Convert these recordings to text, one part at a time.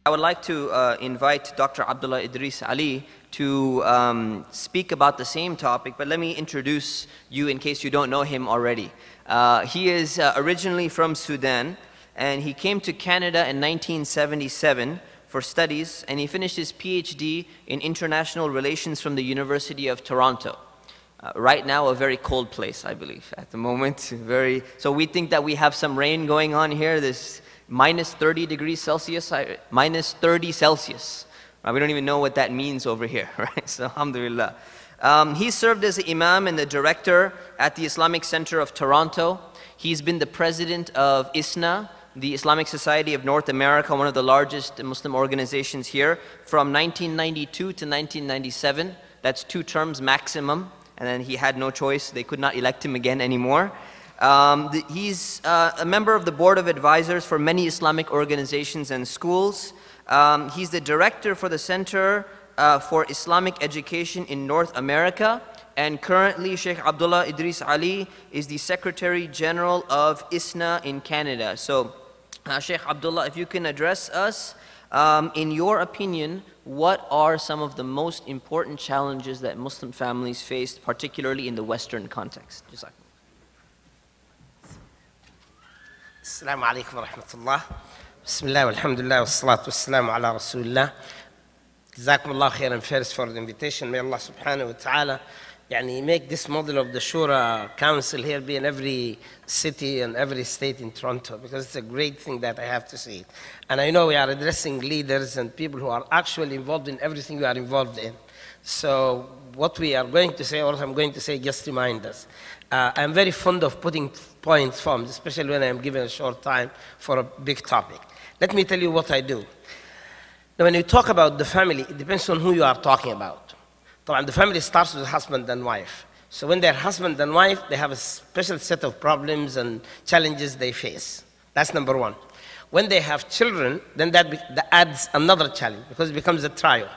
I would like to invite Dr. Abdulla Idris Ali to speak about the same topic, but let me introduce you in case you don't know him already. He is originally from Sudan, and he came to Canada in 1977 for studies, and he finished his PhD in international relations from the University of Toronto. Right now, a very cold place, I believe, at the moment. So we think that we have some rain going on here. This minus 30 degrees Celsius, minus 30 Celsius. We don't even know what that means over here, right? So, alhamdulillah. He served as the Imam and the director at the Islamic Center of Toronto. He's been the president of ISNA, the Islamic Society of North America, one of the largest Muslim organizations here, from 1992 to 1997. That's 2 terms maximum, and then he had no choice. They could not elect him again anymore. He's a member of the board of advisors for many Islamic organizations and schools. He's the director for the Center for Islamic Education in North America, and currently Sheikh Abdulla Idris Ali is the Secretary General of ISNA in Canada. So Sheikh Abdullah, if you can address us, in your opinion, what are some of the most important challenges that Muslim families face, particularly in the Western context? Assalamu alaikum wa rahmatullah. Bismillah walhamdulillah wassalatu wassalamu ala rasulillah. Jazakumullah khairan first for the invitation. May Allah subhanahu wa ta'ala make this model of the Shura Council here be in every city and every state in Toronto, because it's a great thing that I have to see it. And I know we are addressing leaders and people who are actually involved in everything we are involved in. So what we are going to say, or what I'm going to say, just remind us. I'm very fond of putting points forms, especially when I'm given a short time for a big topic. Let me tell you what I do. Now, when you talk about the family, it depends on who you are talking about. The family starts with husband and wife. So when they're husband and wife, they have a special set of problems and challenges they face. That's number one. When they have children, then that adds another challenge, because it becomes a trio,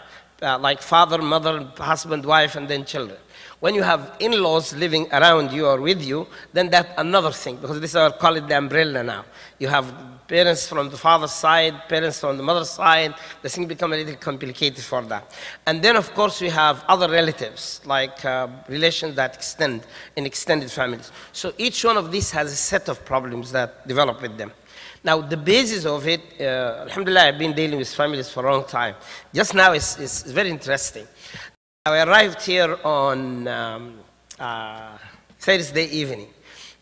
like father, mother, husband, wife, and then children. When you have in-laws living around you or with you, then that's another thing, because this is call it the umbrella now. You have parents from the father's side, parents from the mother's side. The thing becomes a little complicated for that. And then, of course, we have other relatives, like relations that extend in extended families. So each one of these has a set of problems that develop with them. Now, the basis of it, alhamdulillah, I've been dealing with families for a long time. Just now, it's very interesting. I arrived here on Thursday evening.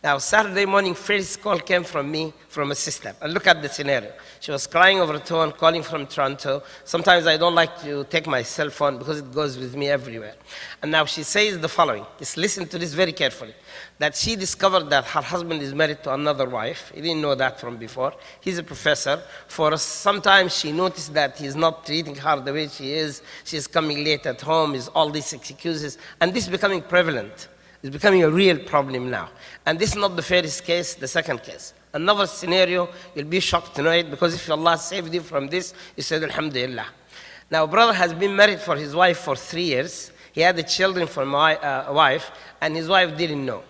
Now, Saturday morning, first call came from me, from a sister. And look at the scenario. She was crying over the phone, calling from Toronto. Sometimes I don't like to take my cell phone because it goes with me everywhere. And now she says the following. Just listen to this very carefully. That she discovered that her husband is married to another wife. He didn't know that from before. He's a professor. For sometimes she noticed that he's not treating her the way she is. She's coming late at home, is all these excuses. And this is becoming prevalent. It's becoming a real problem now. And this is not the first case, the second case. Another scenario, you'll be shocked to know it, because if Allah saved you from this, you said, alhamdulillah. Now, a brother has been married for his wife for 3 years. He had the children from my wife, and his wife didn't know.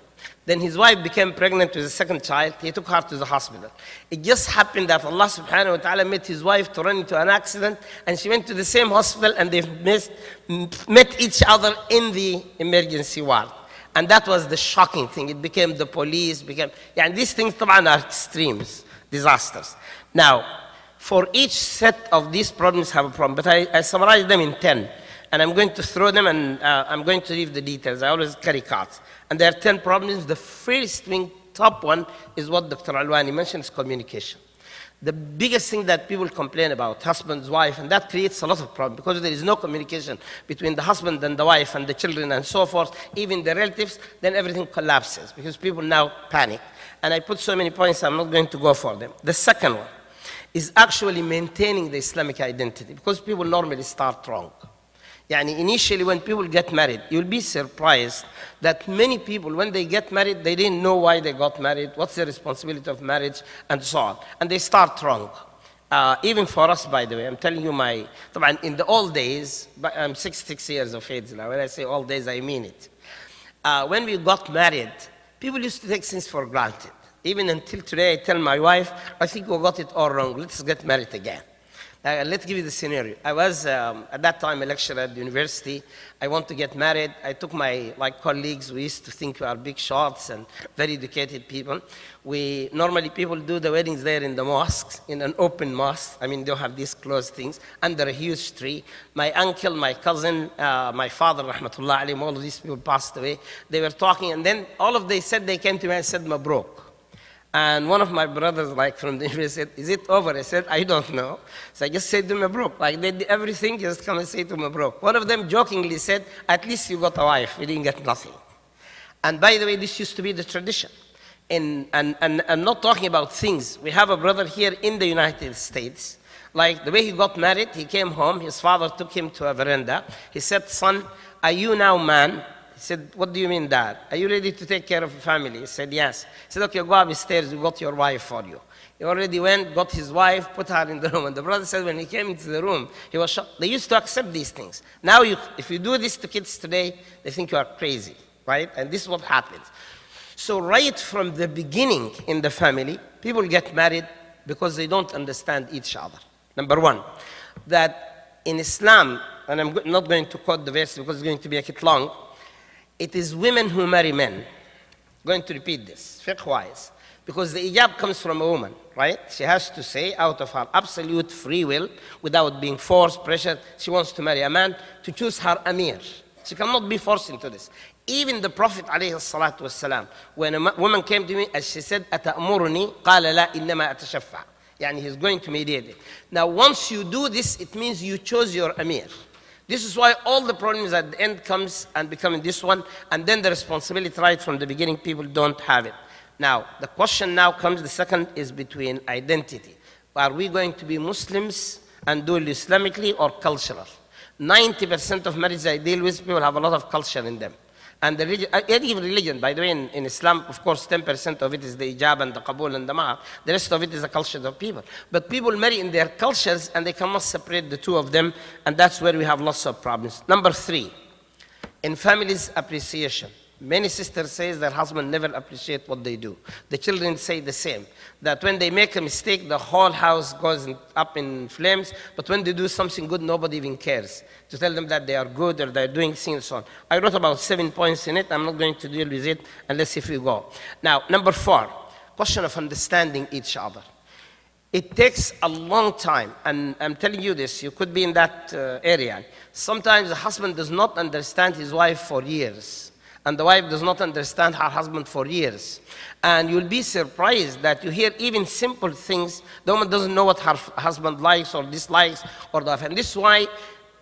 Then his wife became pregnant with a second child. He took her to the hospital. It just happened that Allah subhanahu wa ta'ala met his wife to run into an accident, and she went to the same hospital, and they met each other in the emergency ward. And that was the shocking thing. It became the police, and these things are extremes, disasters. Now, for each set of these problems have a problem, but I summarized them in 10. And I'm going to throw them, and I'm going to leave the details. I always carry cards. And there are 10 problems. The first thing, top one, is what Dr. Alwani mentioned, is communication. The biggest thing that people complain about, husband's wife, and that creates a lot of problems, because there is no communication between the husband and the wife and the children and so forth, even the relatives, then everything collapses, because people now panic. And I put so many points, I'm not going to go for them. The second one is actually maintaining the Islamic identity, because people normally start wrong. Initially, when people get married, you'll be surprised that many people, when they get married, they didn't know why they got married, what's the responsibility of marriage, and so on. And they start wrong. Even for us, by the way, I'm telling you in the old days, I'm 66 years of age now. When I say old days, I mean it. When we got married, people used to take things for granted. Even until today, I tell my wife, I think we got it all wrong. Let's get married again. Let's give you the scenario. I was, at that time, a lecturer at the university. I want to get married. I took my colleagues. We used to think we are big shots and very educated people. Normally, people do the weddings there in the mosques, in an open mosque. I mean, they have these closed things, under a huge tree. My uncle, my cousin, my father, rahmatullah alayhim, all of these people passed away. They were talking, and then all of they said, they came to me and said, Mabruk. And one of my brothers, from the university, said, is it over? I said, I don't know. So I just said to Mabruk, they did everything, just come and say to Mabruk. One of them jokingly said, at least you got a wife, you didn't get nothing. And by the way, this used to be the tradition. And I'm not talking about things. We have a brother here in the United States. The way he got married, he came home, his father took him to a veranda. He said, son, are you now man? He said, what do you mean, Dad? Are you ready to take care of a family? He said, yes. He said, okay, go upstairs, we got your wife for you. He already went, got his wife, put her in the room. And the brother said when he came into the room, he was shocked. They used to accept these things. Now, if you do this to kids today, they think you are crazy, right? And this is what happens. So right from the beginning in the family, people get married because they don't understand each other. Number one, that in Islam, and I'm not going to quote the verse because it's going to make it long, it is women who marry men. I'm going to repeat this, fiqh-wise. Because the hijab comes from a woman, right? She has to say out of her absolute free will, without being forced, pressured, she wants to marry a man, to choose her amir. She cannot be forced into this. Even the Prophet ﷺ, when a woman came to me, as she said, أَتَأْمُرُنِي قَالَ لَا إِنَّمَا أَتَشَفَّعُ. Yani he's going to mediate it. Now once you do this, it means you chose your amir. This is why all the problems at the end comes and becoming this one, and then the responsibility right from the beginning, people don't have it. Now, the question now comes, the second is between identity. Are we going to be Muslims and do it Islamically or cultural? 90% of marriages I deal with, people have a lot of culture in them. And the even religion, by the way, in Islam, of course, 10% of it is the hijab and the qabul and the mahar. The rest of it is the culture of people. But people marry in their cultures, and they cannot separate the two of them, and that's where we have lots of problems. Number 3, in families' appreciation. Many sisters say their husband never appreciate what they do. The children say the same, that when they make a mistake, the whole house goes up in flames, but when they do something good, nobody even cares to tell them that they are good or they're doing things and so on. I wrote about 7 points in it. I'm not going to deal with it unless if we go. Now, number 4, question of understanding each other. It takes a long time, and I'm telling you this, you could be in that area. Sometimes the husband does not understand his wife for years. And the wife does not understand her husband for years. And you'll be surprised that you hear even simple things. The woman doesn't know what her husband likes or dislikes. And this is why,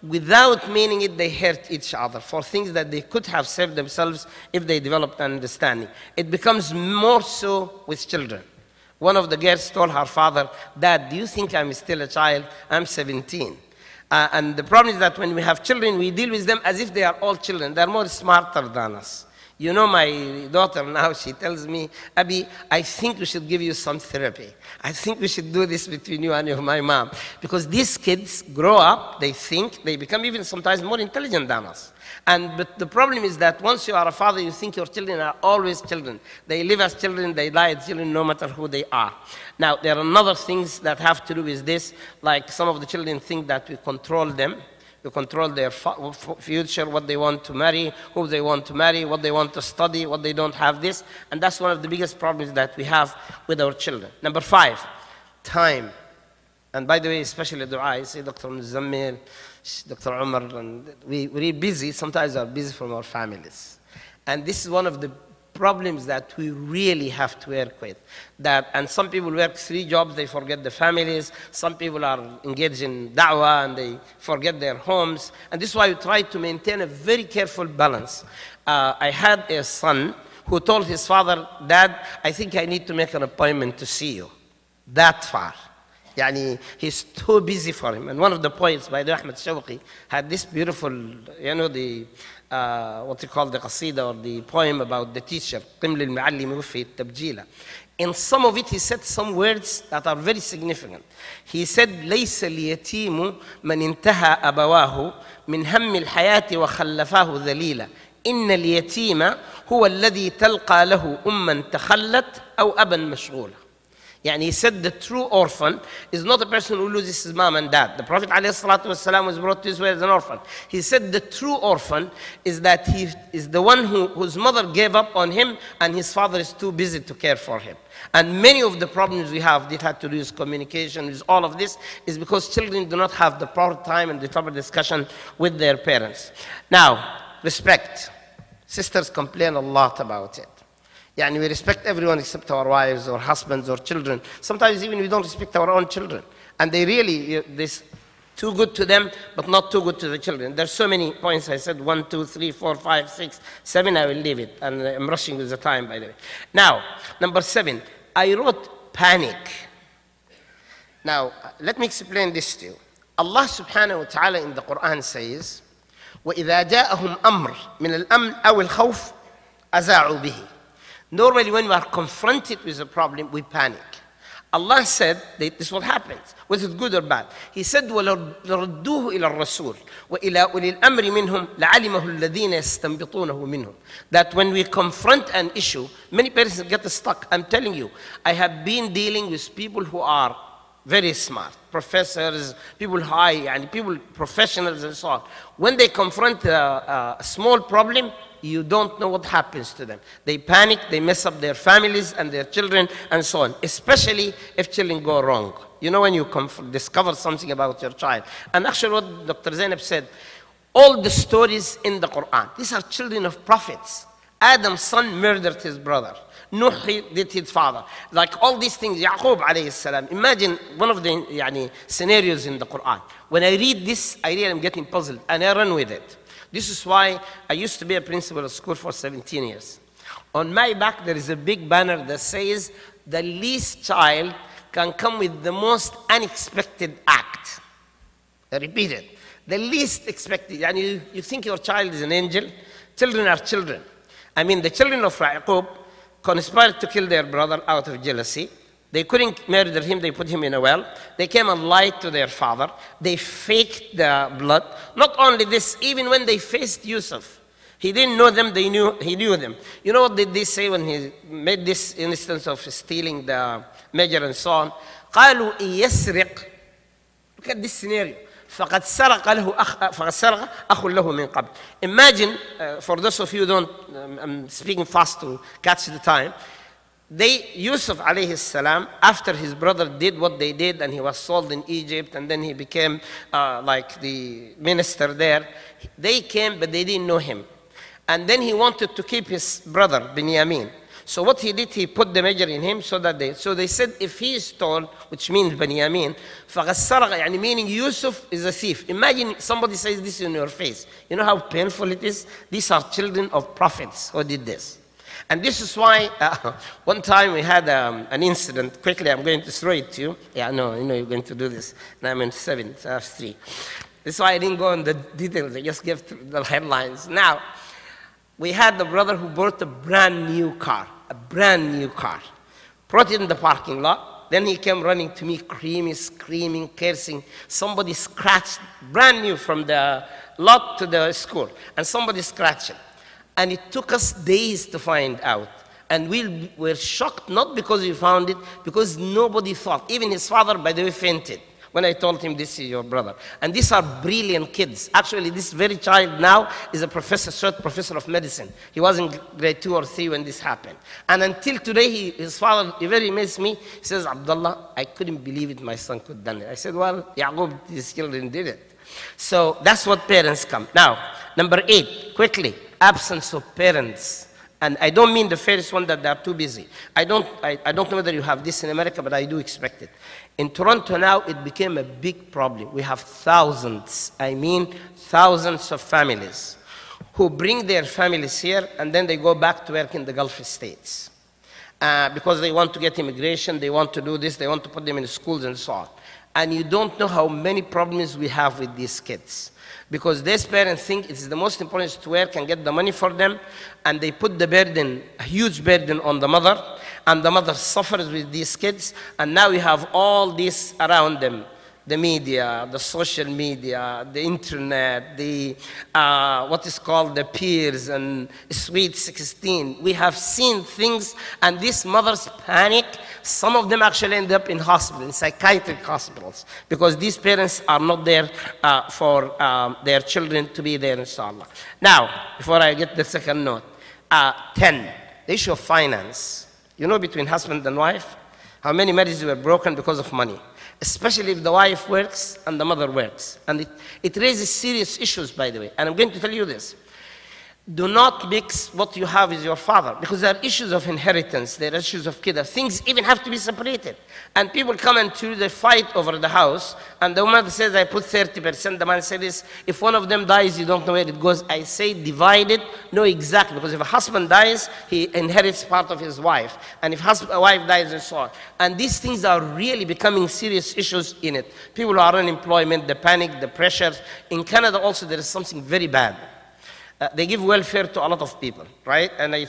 without meaning it, they hurt each other for things that they could have saved themselves if they developed an understanding. It becomes more so with children. One of the girls told her father, Dad, do you think I'm still a child? I'm 17. And the problem is that when we have children, we deal with them as if they are all children. They're more smarter than us. You know, my daughter now, she tells me, Abi, I think we should give you some therapy. I think we should do this between you and my mom. Because these kids grow up, they think, they become even sometimes more intelligent than us. But the problem is that once you are a father, you think your children are always children. They live as children, they die as children, no matter who they are. Now, there are other things that have to do with this, like some of the children think that we control them. We control their future, what they want to marry, who they want to marry, what they want to study, what they don't have this. And that's one of the biggest problems that we have with our children. Number 5, time. And by the way, especially dua, I say Dr. Muzammil, Dr. Umar, and we're busy. Sometimes we're busy from our families. And this is one of the problems that we really have to work with. And some people work 3 jobs, they forget the families. Some people are engaged in da'wah and they forget their homes. And this is why we try to maintain a very careful balance. I had a son who told his father, Dad, I think I need to make an appointment to see you. That far. Yani, he's too busy for him. And one of the poets by Ahmed Shawqi had this beautiful, you know, what you call the qasida, or the poem about the teacher. In some of it, he said some words that are very significant. He said, ليس اليتيم من انتهى أبواه من هم الحياة وخلفاه ذليلا. إن اليتيم هو الذي تلقى له أما تخلت أو أبا مشغولا. Yani he said the true orphan is not a person who loses his mom and dad. The Prophet ﷺ was brought this way as an orphan. He said the true orphan is that he is the one whose mother gave up on him and his father is too busy to care for him. And many of the problems we have that had to do with communication, with all of this, is because children do not have the proper time and the proper discussion with their parents. Now, respect. Sisters complain a lot about it. Yeah, we respect everyone except our wives or husbands or children. Sometimes even we don't respect our own children. And they really, this too good to them, but not too good to the children. There's so many points. I said 1, 2, 3, 4, 5, 6, 7. I will leave it. And I'm rushing with the time, by the way. Now, number 7, I wrote panic. Now, let me explain this to you. Allah subhanahu wa ta'ala in the Quran says, وَإِذَا جَاءَهُمْ أَمْرٌ مِنَ الْأَمْنِ أَوِ الْخَوْفِ أَذَاعُوا بِهِ. Normally, when we are confronted with a problem, we panic. Allah said that this will happen, whether it's good or bad. He said, وَلَرُدُّوهُ إِلَى الرَّسُولِ وَإِلَى أُولِي الْأَمْرِ مِنْهُمْ لَعَلِمَهُ الَّذِينَ يَسْتَنبِطُونَهُ مِنْهُمْ. That when we confront an issue, many persons get stuck. I'm telling you, I have been dealing with people who are very smart, professors, people high, and people, professionals and so on. When they confront a small problem, you don't know what happens to them. They panic, they mess up their families and their children and so on, especially if children go wrong. You know when you discover something about your child. And actually what Dr. Zainab said, all the stories in the Quran, these are children of prophets. Adam's son murdered his brother. Nuh did his father. Like all these things, Yaqub alayhi salam. Imagine one of the scenarios in the Quran. When I read this, I really am getting puzzled and I run with it. This is why I used to be a principal of school for 17 years. On my back, there is a big banner that says, the least child can come with the most unexpected act. I repeat it. The least expected. And you think your child is an angel? Children are children. I mean, the children of Yaqub conspired to kill their brother out of jealousy. They couldn't murder him, they put him in a well. They came and lied to their father. They faked the blood. Not only this, even when they faced Yusuf, he didn't know them, he knew them. You know what did they say when he made this instance of stealing the major and so on? قالوا يسرق. Look at this scenario. فقد سرق أخ له من قبل. Imagine, for those of you who don't, I'm speaking fast to catch the time. Yusuf alayhi salam, after his brother did what they did and he was sold in Egypt and then he became like the minister there, they came but they didn't know him. And then he wanted to keep his brother, Binyamin. So what he did, he put the major in him so they said if he stole, which means Binyamin, فَقَدْ سَرَقَ, meaning Yusuf is a thief. Imagine somebody says this in your face. You know how painful it is? These are children of prophets who did this. And this is why one time we had an incident. Quickly, I'm going to throw it to you. Yeah, no, you know you're going to do this. And I'm in 7, so I have 3. This is why I didn't go into the details. I just gave the headlines. Now, we had the brother who bought a brand new car. Brought it in the parking lot. Then he came running to me, screaming, cursing. Somebody scratched, brand new from the lot to the school. And somebody scratched it. And it took us days to find out. And we were shocked, not because we found it, because nobody thought. Even his father, by the way, fainted when I told him this is your brother. And these are brilliant kids. Actually, this very child now is a professor, short professor of medicine. He was in grade 2 or 3 when this happened. And until today, his father, he very amazed me. He says, Abdullah, I couldn't believe it, my son could have done it. I said, well, Yaqub, his children did it. So that's what parents come. Now, number 8, quickly. Absence of parents. And I don't mean the first one that they're too busy. I don't know whether you have this in America, but I do expect it. In Toronto now, it became a big problem. We have thousands of families who bring their families here and then they go back to work in the Gulf states. Because they want to get immigration, they want to do this, they want to put them in schools and so on. And you don't know how many problems we have with these kids. Because these parents think it's the most important to work and get the money for them, and they put the burden, a huge burden on the mother, and the mother suffers with these kids, and now we have all this around them. The media, the social media, the internet, the what is called the peers and Sweet 16. We have seen things, and these mothers panic Some of them actually end up in hospitals, in psychiatric hospitals, because these parents are not there for their children to be there, inshallah. Now, before I get the second note, 10, the issue of finance. You know, between husband and wife, how many marriages were broken because of money, especially if the wife works and the mother works. And it raises serious issues, by the way. And I'm going to tell you this. Do not mix what you have with your father, because there are issues of inheritance, there are issues of kidda. Things even have to be separated. And people come into the fight over the house, and the woman says, I put 30%. The man says, if one of them dies, you don't know where it goes. I say divide it, know exactly, because if a husband dies, he inherits part of his wife. And if a wife dies, and so on. And these things are really becoming serious issues in it. People are unemployment, the panic, the pressures. In Canada also, there is something very bad. They give welfare to a lot of people, right? And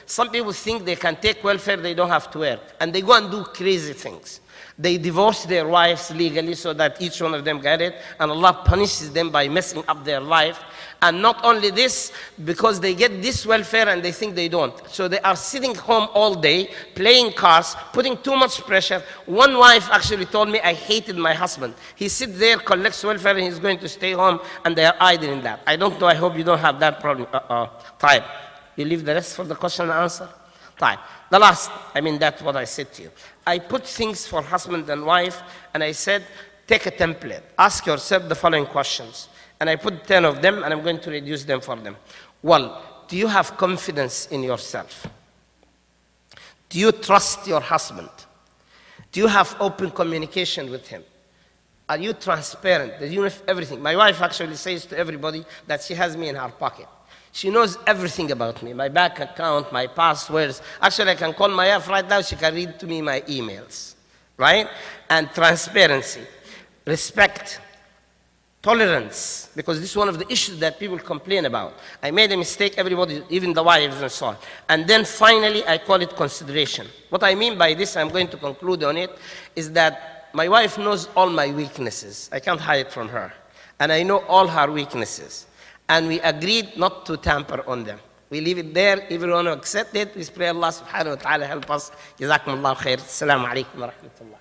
some people think they can take welfare, they don't have to work. And they go and do crazy things. They divorce their wives legally so that each one of them get it. And Allah punishes them by messing up their life. And not only this, because they get this welfare and they think they don't. So they are sitting home all day, playing cards, putting too much pressure. One wife actually told me, I hated my husband. He sits there, collects welfare, and he's going to stay home, and they are idle in that. I don't know, I hope you don't have that problem. Time. You leave the rest for the question and answer? Time. The last, that's what I said to you. I put things for husband and wife, and I said, take a template. Ask yourself the following questions. And I put 10 of them, and I'm going to reduce them for them. One, do you have confidence in yourself? Do you trust your husband? Do you have open communication with him? Are you transparent? Do you know everything? My wife actually says to everybody that she has me in her pocket. She knows everything about me, my bank account, my passwords. Actually, I can call my wife right now. She can read to me my emails, right? And transparency, respect, tolerance, because this is one of the issues that people complain about. I made a mistake, everybody, even the wives and so on. And then finally, I call it consideration. What I mean by this, I'm going to conclude on it, is that my wife knows all my weaknesses. I can't hide it from her. And I know all her weaknesses. And we agreed not to tamper on them. We leave it there. Everyone who accepts it, we pray Allah subhanahu wa ta'ala help us. Jazakumullah khair. Assalamu alaikum wa rahmatullah.